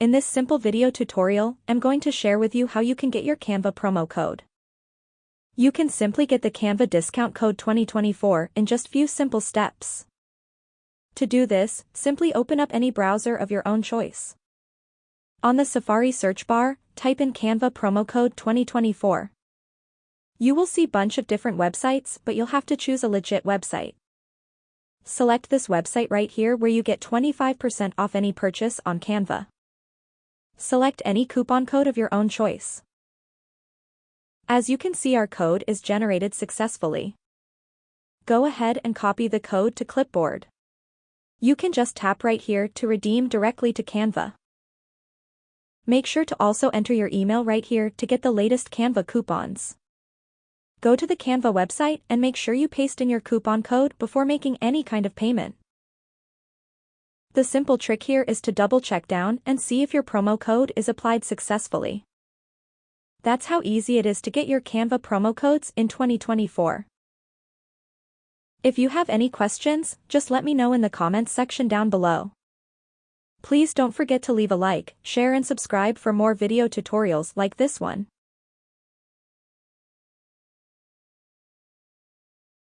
In this simple video tutorial, I'm going to share with you how you can get your Canva promo code. You can simply get the Canva discount code 2024 in just few simple steps. To do this, simply open up any browser of your own choice. On the Safari search bar, type in Canva promo code 2024. You will see a bunch of different websites, but you'll have to choose a legit website. Select this website right here where you get 25% off any purchase on Canva. Select any coupon code of your own choice. As you can see, our code is generated successfully. Go ahead and copy the code to clipboard. You can just tap right here to redeem directly to Canva. Make sure to also enter your email right here to get the latest Canva coupons. Go to the Canva website and make sure you paste in your coupon code before making any kind of payment. The simple trick here is to double check down and see if your promo code is applied successfully. That's how easy it is to get your Canva promo codes in 2024. If you have any questions, just let me know in the comments section down below. Please don't forget to leave a like, share and subscribe for more video tutorials like this one.